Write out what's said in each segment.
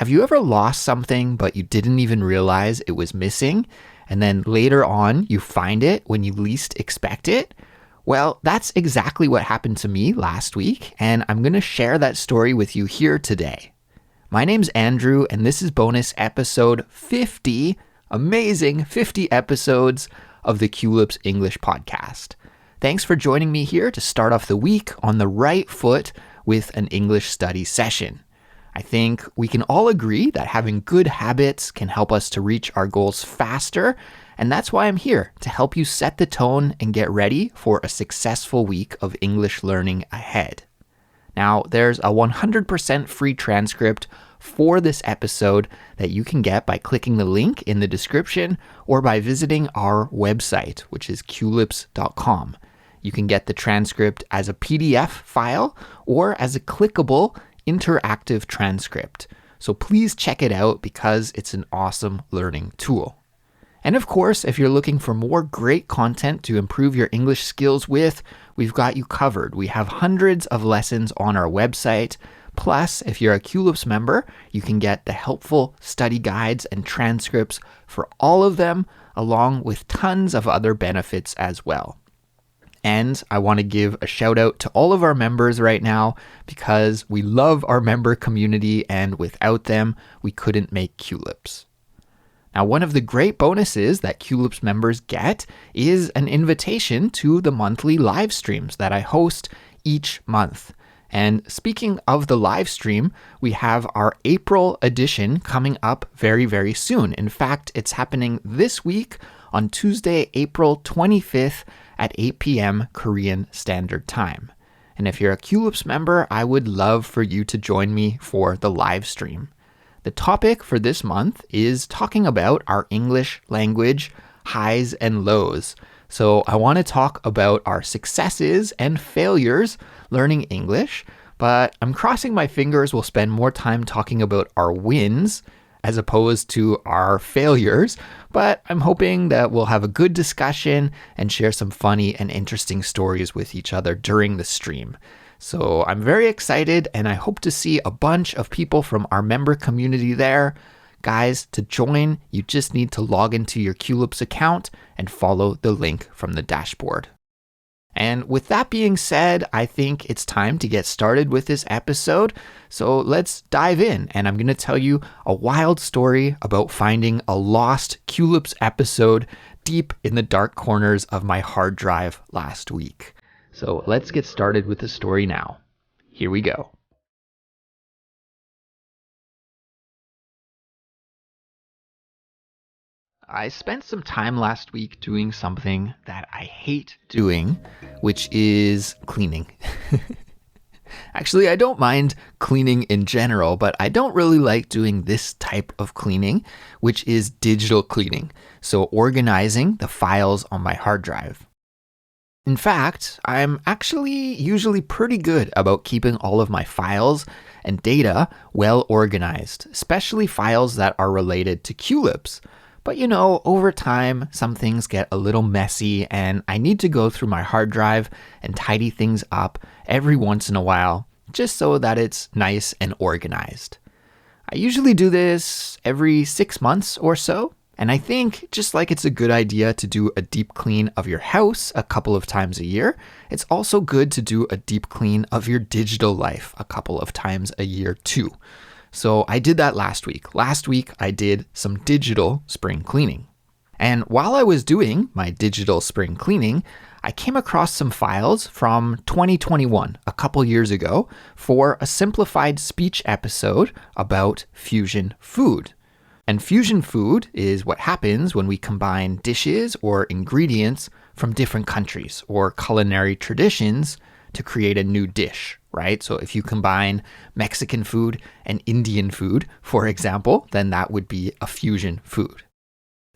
Have you ever lost something but you didn't even realize it was missing? And then later on, you find it when you least expect it? Well, that's exactly what happened to me last week, and I'm going to share that story with you here today. My name's Andrew, and this is bonus episode 50, amazing 50 episodes of the Culips English podcast. Thanks for joining me here to start off the week on the right foot with an English study session. I think we can all agree that having good habits can help us to reach our goals faster, and that's why I'm here to help you set the tone and get ready for a successful week of English learning ahead. Now, there's a 100% free transcript for this episode that you can get by clicking the link in the description or by visiting our website, which is culips.com. You can get the transcript as a PDF file or as a clickable interactive transcript. So please check it out because it's an awesome learning tool. And of course, if you're looking for more great content to improve your English skills with, we've got you covered. We have hundreds of lessons on our website. Plus, if you're a Culips member, you can get the helpful study guides and transcripts for all of them, along with tons of other benefits as well. And I want to give a shout out to all of our members right now because we love our member community, and without them, we couldn't make Culips. Now, one of the great bonuses that Culips members get is an invitation to the monthly live streams that I host each month. And speaking of the live stream, we have our April edition coming up very, very soon. In fact, it's happening this week on Tuesday, April 25th at 8 p.m. Korean Standard Time. And if you're a Culips member, I would love for you to join me for the live stream. The topic for this month is talking about our English language highs and lows. So I want to talk about our successes and failures learning English, but I'm crossing my fingers we'll spend more time talking about our wins as opposed to our failures, but I'm hoping that we'll have a good discussion and share some funny and interesting stories with each other during the stream. So I'm very excited, and I hope to see a bunch of people from our member community there. Guys, to join, you just need to log into your Culips account and follow the link from the dashboard. And with that being said, I think it's time to get started with this episode. So let's dive in, and I'm going to tell you a wild story about finding a lost Culips episode deep in the dark corners of my hard drive last week. So let's get started with the story now. Here we go. I spent some time last week doing something that I hate doing, which is cleaning. Actually, I don't mind cleaning in general, but I don't really like doing this type of cleaning, which is digital cleaning. So organizing the files on my hard drive. In fact, I'm actually usually pretty good about keeping all of my files and data well organized, especially files that are related to Culips. But you know, over time, some things get a little messy, and I need to go through my hard drive and tidy things up every once in a while, just so that it's nice and organized. I usually do this every 6 months or so, and I think just like it's a good idea to do a deep clean of your house a couple of times a year, it's also good to do a deep clean of your digital life a couple of times a year too. So I did that last week. Last week, I did some digital spring cleaning. And while I was doing my digital spring cleaning, I came across some files from 2021, a couple years ago, for a simplified speech episode about fusion food. And fusion food is what happens when we combine dishes or ingredients from different countries or culinary traditions to create a new dish, right? So if you combine Mexican food and Indian food, for example, then that would be a fusion food.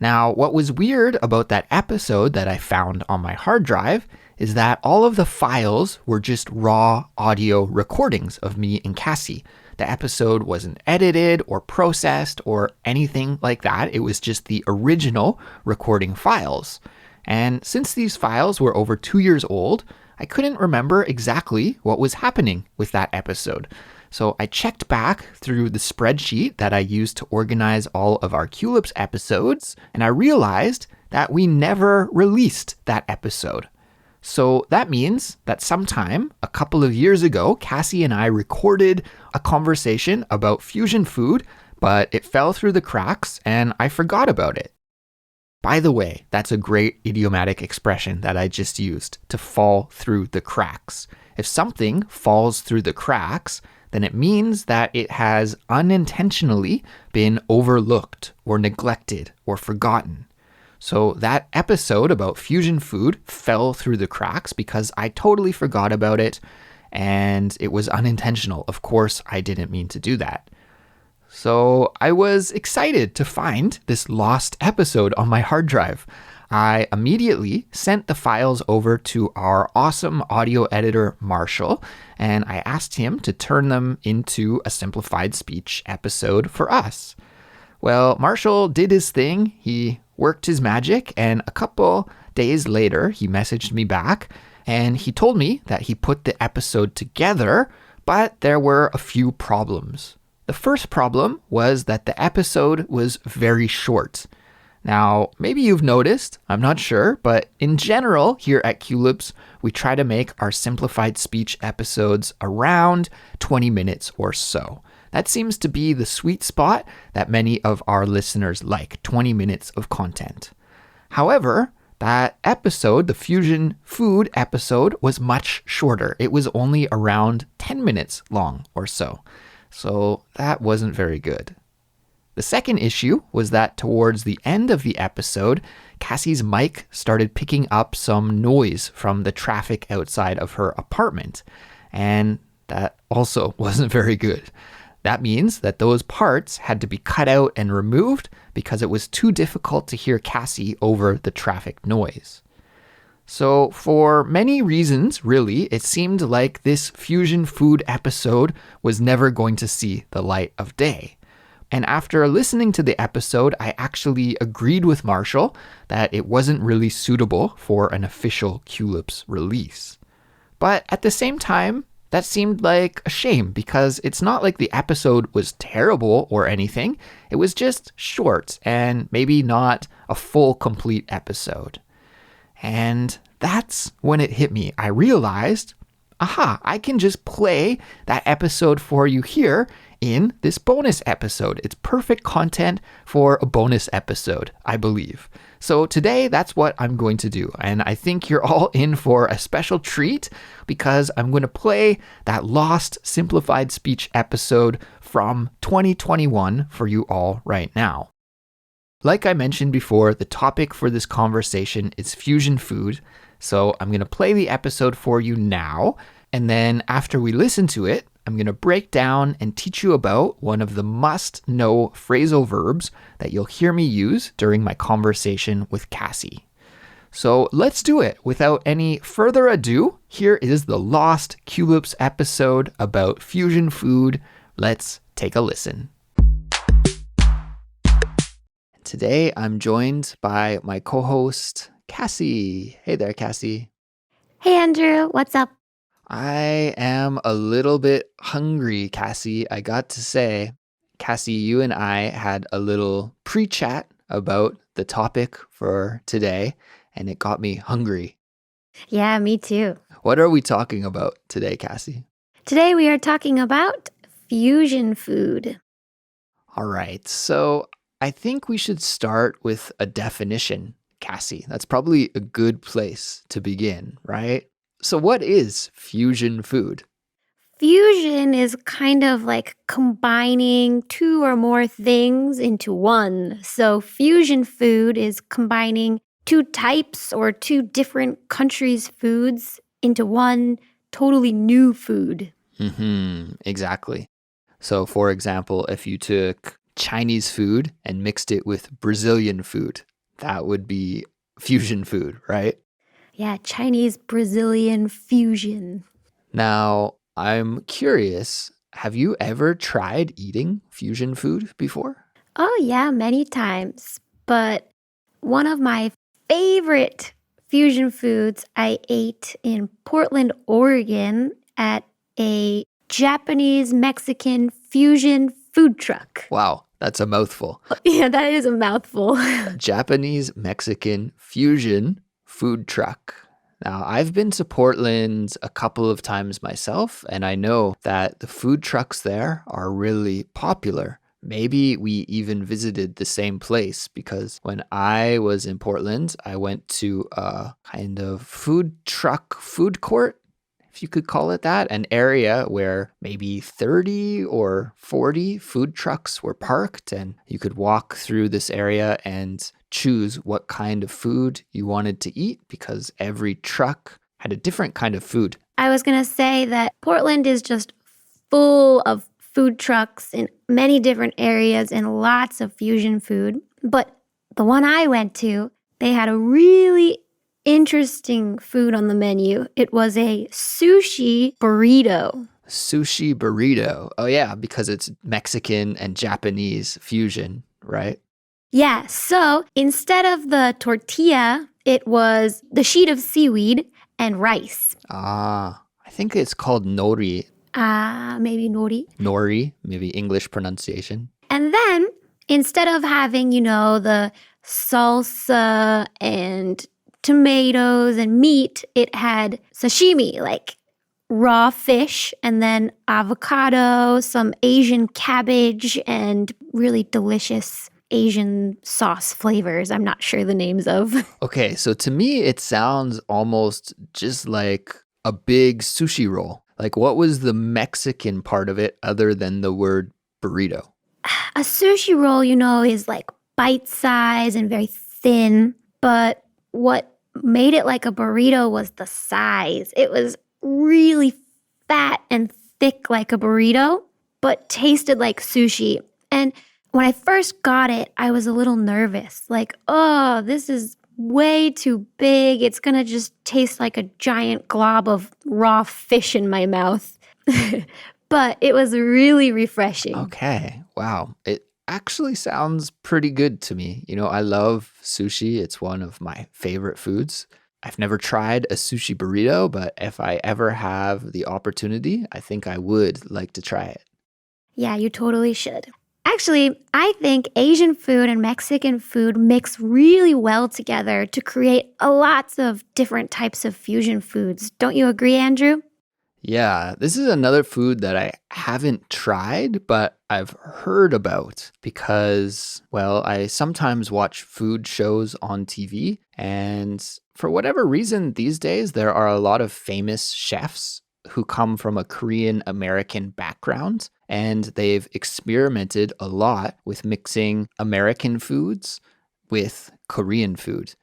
Now, what was weird about that episode that I found on my hard drive is that all of the files were just raw audio recordings of me and Cassie. The episode wasn't edited or processed or anything like that. It was just the original recording files. And since these files were over 2 years old, I couldn't remember exactly what was happening with that episode. So I checked back through the spreadsheet that I used to organize all of our Culips episodes, and I realized that we never released that episode. So that means that sometime a couple of years ago, Cassie and I recorded a conversation about fusion food, but it fell through the cracks and I forgot about it. By the way, that's a great idiomatic expression that I just used, to fall through the cracks. If something falls through the cracks, then it means that it has unintentionally been overlooked or neglected or forgotten. So that episode about fusion food fell through the cracks because I totally forgot about it and it was unintentional. Of course, I didn't mean to do that. So I was excited to find this lost episode on my hard drive. I immediately sent the files over to our awesome audio editor, Marshall, and I asked him to turn them into a simplified speech episode for us. Well, Marshall did his thing. He worked his magic, and a couple days later, he messaged me back, and he told me that he put the episode together, but there were a few problems. The first problem was that the episode was very short. Now, maybe you've noticed, I'm not sure, but in general, here at Culips, we try to make our simplified speech episodes around 20 minutes or so. That seems to be the sweet spot that many of our listeners like, 20 minutes of content. However, that episode, the fusion food episode, was much shorter. It was only around 10 minutes long or so. So that wasn't very good. The second issue was that towards the end of the episode, Cassie's mic started picking up some noise from the traffic outside of her apartment. And that also wasn't very good. That means that those parts had to be cut out and removed because it was too difficult to hear Cassie over the traffic noise. So for many reasons, really, it seemed like this fusion food episode was never going to see the light of day. And after listening to the episode, I actually agreed with Marshall that it wasn't really suitable for an official Culips release. But at the same time, that seemed like a shame because it's not like the episode was terrible or anything. It was just short and maybe not a full, complete episode. And that's when it hit me. I realized, I can just play that episode for you here in this bonus episode. It's perfect content for a bonus episode, I believe. So today, that's what I'm going to do. And I think you're all in for a special treat because I'm going to play that lost simplified speech episode from 2021 for you all right now. Like I mentioned before, the topic for this conversation is fusion food. So I'm going to play the episode for you now. And then after we listen to it, I'm going to break down and teach you about one of the must-know phrasal verbs that you'll hear me use during my conversation with Cassie. So let's do it. Without any further ado, here is the lost Culips episode about fusion food. Let's take a listen. Today, I'm joined by my co-host, Cassie. Hey there, Cassie. Hey, Andrew. What's up? I am a little bit hungry, Cassie. I got to say, Cassie, you and I had a little pre-chat about the topic for today, and it got me hungry. Yeah, me too. What are we talking about today, Cassie? Today we are talking about fusion food. All right, so I think we should start with a definition, Cassie. That's probably a good place to begin, right? So what is fusion food? Fusion is kind of like combining two or more things into one. So fusion food is combining two types or two different countries' foods into one totally new food. Exactly. So for example, if you took Chinese food and mixed it with Brazilian food, that would be fusion food, right? Yeah, Chinese-Brazilian fusion. Now, I'm curious, have you ever tried eating fusion food before? Oh, yeah, many times. But one of my favorite fusion foods I ate in Portland, Oregon at a Japanese Mexican fusion food truck. Wow, that's a mouthful. Yeah, that is a mouthful. Japanese Mexican fusion food truck. Now, I've been to Portland a couple of times myself, and I know that the food trucks there are really popular. Maybe we even visited the same place because when I was in Portland, I went to a kind of food truck food court, if you could call it that, an area where maybe 30 or 40 food trucks were parked, and you could walk through this area and choose what kind of food you wanted to eat because every truck had a different kind of food. I was going to say that Portland is just full of food trucks in many different areas and lots of fusion food. But the one I went to, they had a really interesting food on the menu. It was a sushi burrito. Sushi burrito. Oh, yeah, because it's Mexican and Japanese fusion, right? Yeah, so instead of the tortilla, it was the sheet of seaweed and rice. I think it's called nori. Maybe nori. Nori, maybe English pronunciation. And then instead of having, the salsa and tomatoes and meat, it had sashimi, like raw fish, and then avocado, some Asian cabbage, and really delicious Asian sauce flavors I'm not sure the names of. Okay, so to me, it sounds almost just like a big sushi roll. Like, what was the Mexican part of it other than the word burrito? A sushi roll, is like bite-sized and very thin, but what made it like a burrito was the size. It was really fat and thick like a burrito, but tasted like sushi. And when I first got it, I was a little nervous. Like, oh, this is way too big. It's going to just taste like a giant glob of raw fish in my mouth. But it was really refreshing. Okay, wow. It actually sounds pretty good to me. I love sushi. It's one of my favorite foods. I've never tried a sushi burrito, but if I ever have the opportunity, I think I would like to try it. Yeah, you totally should. Actually, I think Asian food and Mexican food mix really well together to create lots of different types of fusion foods. Don't you agree, Andrew? Yeah, this is another food that I haven't tried, but I've heard about because, well, I sometimes watch food shows on TV, and for whatever reason, these days there are a lot of famous chefs who come from a Korean American background, and they've experimented a lot with mixing American foods with Korean food.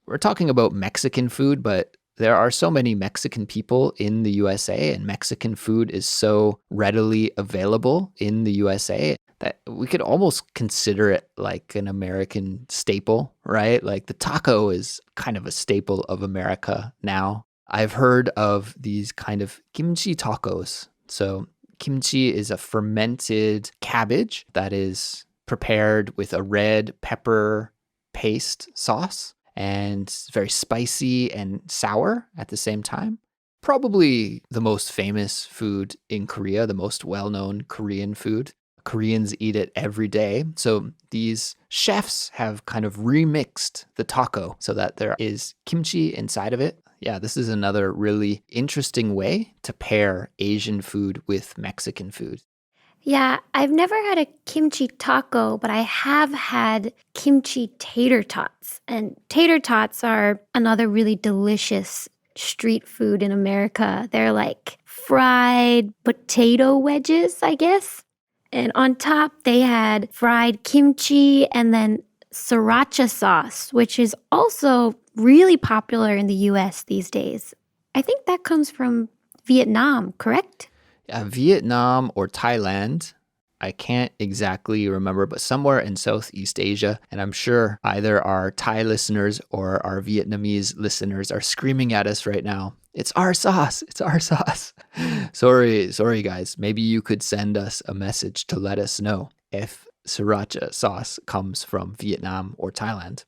We're talking about Mexican food, but there are so many Mexican people in the USA, and Mexican food is so readily available in the USA that we could almost consider it like an American staple, right? Like the taco is kind of a staple of America now. I've heard of these kind of kimchi tacos. So kimchi is a fermented cabbage that is prepared with a red pepper paste sauce, and it's very spicy and sour at the same time. Probably the most famous food in Korea, the most well-known Korean food. Koreans eat it every day. So these chefs have kind of remixed the taco so that there is kimchi inside of it. Yeah, this is another really interesting way to pair Asian food with Mexican food. Yeah, I've never had a kimchi taco, but I have had kimchi tater tots. And tater tots are another really delicious street food in America. They're like fried potato wedges, I guess. And on top, they had fried kimchi and then sriracha sauce, which is also really popular in the US these days. I think that comes from Vietnam, correct? Vietnam or Thailand, I can't exactly remember, but somewhere in Southeast Asia. And I'm sure either our Thai listeners or our Vietnamese listeners are screaming at us right now. It's our sauce. It's our sauce. Sorry, guys. Maybe you could send us a message to let us know if sriracha sauce comes from Vietnam or Thailand.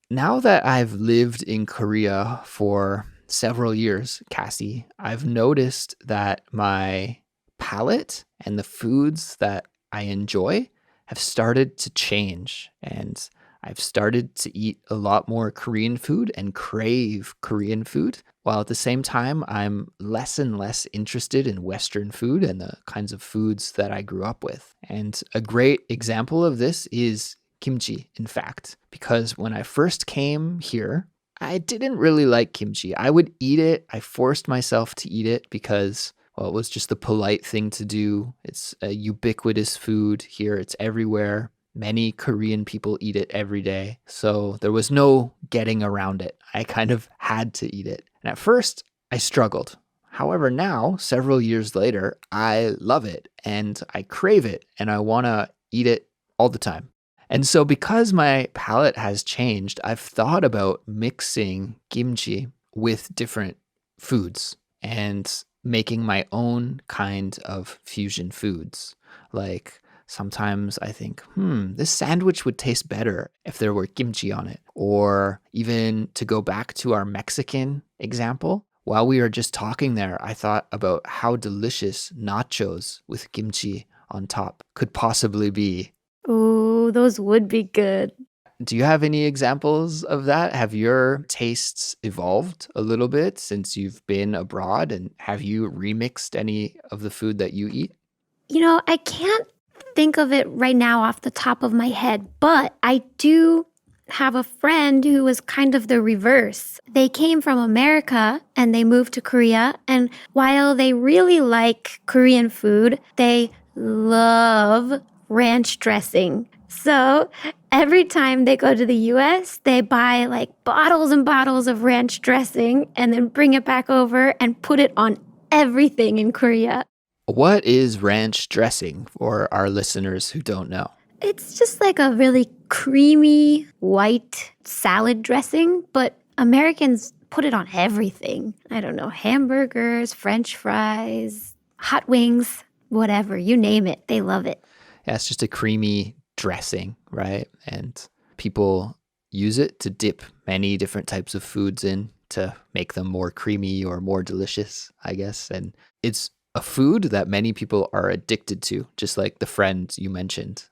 Now that I've lived in Korea for several years, Cassie, I've noticed that my palate and the foods that I enjoy have started to change. And I've started to eat a lot more Korean food and crave Korean food, while at the same time, I'm less and less interested in Western food and the kinds of foods that I grew up with. And a great example of this is kimchi, in fact, because when I first came here, I didn't really like kimchi. I would eat it. I forced myself to eat it because, well, it was just the polite thing to do. It's a ubiquitous food here. It's everywhere. Many Korean people eat it every day. So there was no getting around it. I kind of had to eat it. And at first, I struggled. However, now, several years later, I love it and I crave it and I want to eat it all the time. And so because my palate has changed, I've thought about mixing kimchi with different foods and making my own kind of fusion foods. Like sometimes I think, this sandwich would taste better if there were kimchi on it. Or even to go back to our Mexican example, while we were just talking there, I thought about how delicious nachos with kimchi on top could possibly be. Ooh, those would be good. Do you have any examples of that? Have your tastes evolved a little bit since you've been abroad? And have you remixed any of the food that you eat? I can't think of it right now off the top of my head, but I do have a friend who was kind of the reverse. They came from America and they moved to Korea. And while they really like Korean food, they love ranch dressing. So every time they go to the US, they buy like bottles and bottles of ranch dressing and then bring it back over and put it on everything in Korea. What is ranch dressing for our listeners who don't know? It's just like a really creamy white salad dressing, but Americans put it on everything. I don't know, hamburgers, French fries, hot wings, whatever, you name it. They love it. Yeah, it's just a creamy dressing, right? And people use it to dip many different types of foods in to make them more creamy or more delicious, I guess. And it's a food that many people are addicted to, just like the friend you mentioned.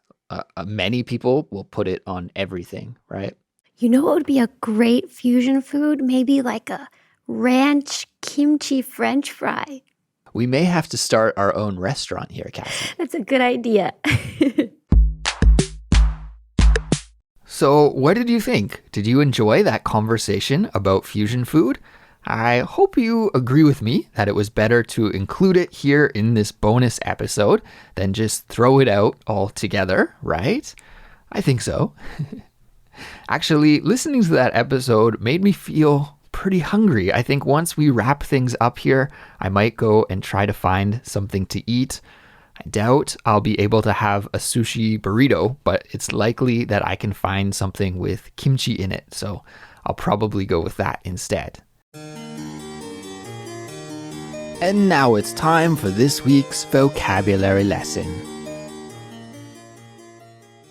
Many people will put it on everything, right? You know what would be a great fusion food? Maybe like a ranch kimchi French fry. We may have to start our own restaurant here, Cassie. That's a good idea. So what did you think? Did you enjoy that conversation about fusion food? I hope you agree with me that it was better to include it here in this bonus episode than just throw it out altogether, right? I think so. Actually, listening to that episode made me feel pretty hungry. I think once we wrap things up here, I might go and try to find something to eat. I doubt I'll be able to have a sushi burrito, but it's likely that I can find something with kimchi in it, so I'll probably go with that instead. And now it's time for this week's vocabulary lesson.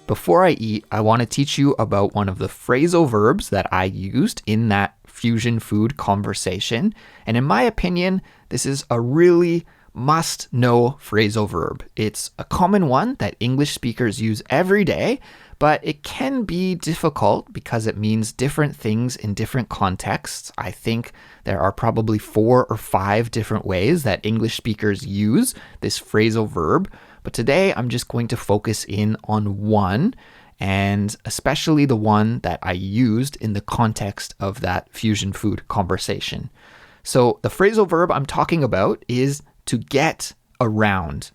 Before I eat, I want to teach you about one of the phrasal verbs that I used in that fusion food conversation. And in my opinion, this is a really must-know phrasal verb. It's a common one that English speakers use every day, but it can be difficult because it means different things in different contexts. I think there are probably 4 or 5 different ways that English speakers use this phrasal verb, but today I'm just going to focus in on one, and especially the one that I used in the context of that fusion food conversation. So the phrasal verb I'm talking about is to get around,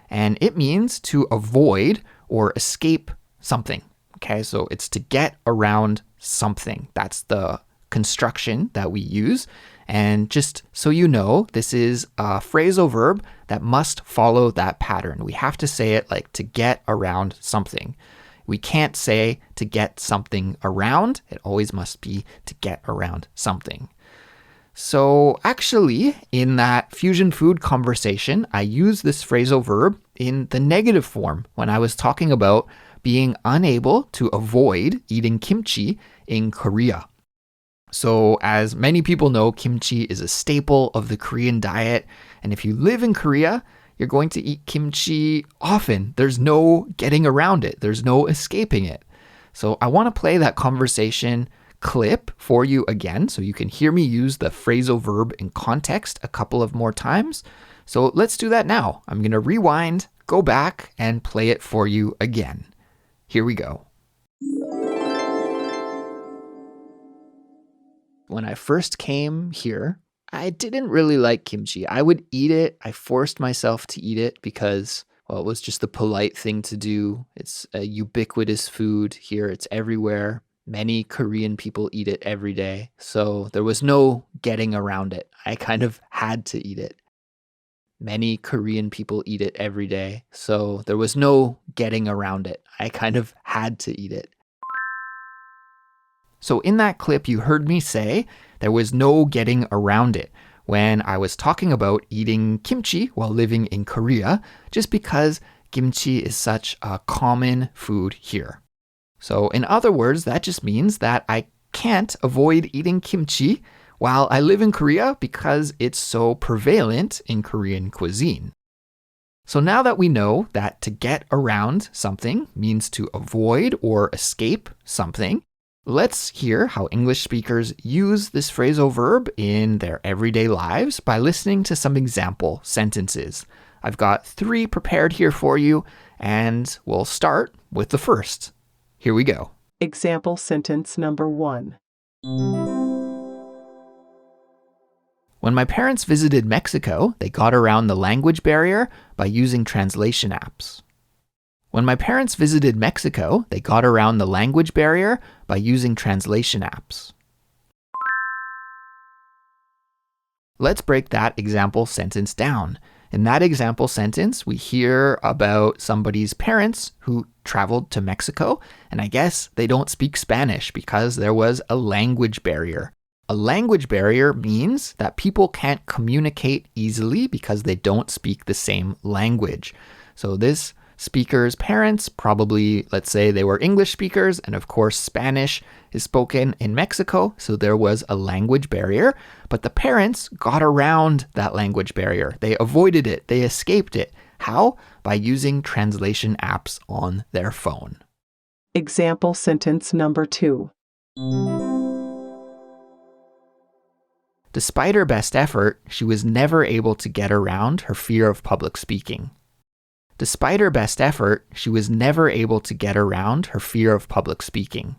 and it means to avoid or escape something. Okay, so it's to get around something. That's the construction that we use. And just so you know, this is a phrasal verb that must follow that pattern. We have to say it like to get around something. We can't say to get something around. It always must be to get around something. So actually, in that fusion food conversation, I used this phrasal verb in the negative form when I was talking about being unable to avoid eating kimchi in Korea. So, as many people know, kimchi is a staple of the Korean diet. And if you live in Korea, you're going to eat kimchi often. There's no getting around it, there's no escaping it. So, I want to play that conversation clip for you again so you can hear me use the phrasal verb in context a couple of more times. So, let's do that now. I'm going to rewind, go back, and play it for you again. Here we go. When I first came here, I didn't really like kimchi. I would eat it. I forced myself to eat it because, well, it was just the polite thing to do. It's a ubiquitous food here. It's everywhere. Many Korean people eat it every day. So there was no getting around it. I kind of had to eat it. Many Korean people eat it every day. So there was no getting around it. I kind of had to eat it. So in that clip, you heard me say there was no getting around it when I was talking about eating kimchi while living in Korea, just because kimchi is such a common food here. So in other words, that just means that I can't avoid eating kimchi while I live in Korea because it's so prevalent in Korean cuisine. So now that we know that to get around something means to avoid or escape something, let's hear how English speakers use this phrasal verb in their everyday lives by listening to some example sentences. I've got 3 prepared here for you, and we'll start with the first. Here we go. Example sentence number 1. When my parents visited Mexico, they got around the language barrier by using translation apps. When my parents visited Mexico, they got around the language barrier by using translation apps. Let's break that example sentence down. In that example sentence, we hear about somebody's parents who traveled to Mexico, and I guess they don't speak Spanish because there was a language barrier. A language barrier means that people can't communicate easily because they don't speak the same language. So this speaker's parents probably, let's say they were English speakers, and of course Spanish is spoken in Mexico, so there was a language barrier, but the parents got around that language barrier. They avoided it, they escaped it. How? By using translation apps on their phone. Example sentence number 2. Despite her best effort, she was never able to get around her fear of public speaking. Despite her best effort, she was never able to get around her fear of public speaking.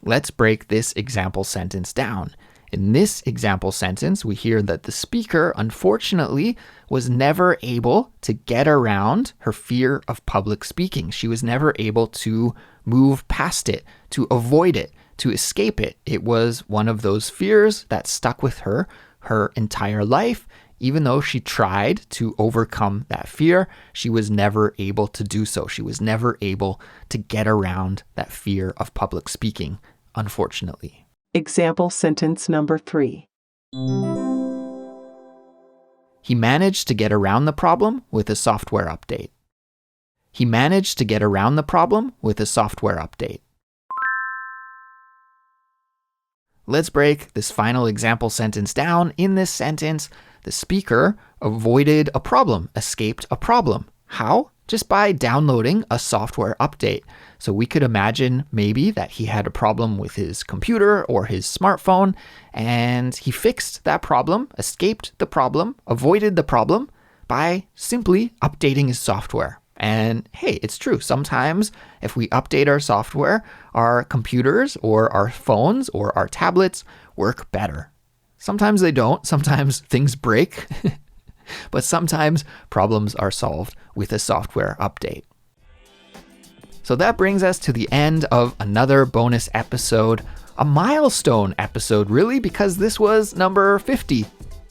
Let's break this example sentence down. In this example sentence, we hear that the speaker, unfortunately, was never able to get around her fear of public speaking. She was never able to move past it, to avoid it, to escape it. It was one of those fears that stuck with her entire life. Even though she tried to overcome that fear, she was never able to do so. She was never able to get around that fear of public speaking, unfortunately. Example sentence number 3. He managed to get around the problem with a software update. He managed to get around the problem with a software update. Let's break this final example sentence down. In this sentence, the speaker avoided a problem, escaped a problem. How? Just by downloading a software update. So we could imagine maybe that he had a problem with his computer or his smartphone, and he fixed that problem, escaped the problem, avoided the problem by simply updating his software. And hey, it's true. Sometimes if we update our software, our computers or our phones or our tablets work better. Sometimes they don't. Sometimes things break. But sometimes problems are solved with a software update. So that brings us to the end of another bonus episode, a milestone episode really, because this was number 50.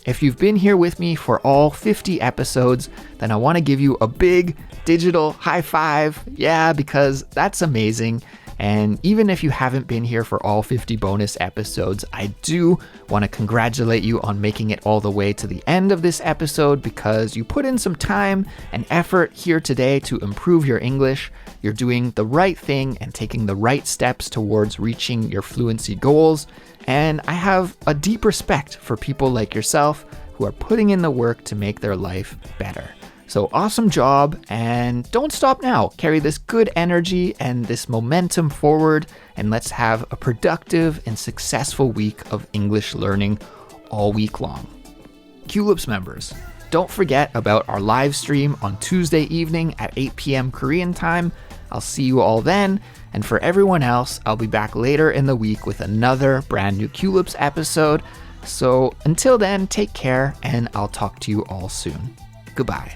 If you've been here with me for all 50 episodes, then I want to give you a big digital high five. Yeah, because that's amazing. And even if you haven't been here for all 50 bonus episodes, I do want to congratulate you on making it all the way to the end of this episode because you put in some time and effort here today to improve your English. You're doing the right thing and taking the right steps towards reaching your fluency goals. And I have a deep respect for people like yourself who are putting in the work to make their life better. So awesome job, and don't stop now. Carry this good energy and this momentum forward, and let's have a productive and successful week of English learning all week long. Culips members, don't forget about our live stream on Tuesday evening at 8 p.m. Korean time. I'll see you all then, and for everyone else, I'll be back later in the week with another brand new Culips episode. So until then, take care, and I'll talk to you all soon. Goodbye.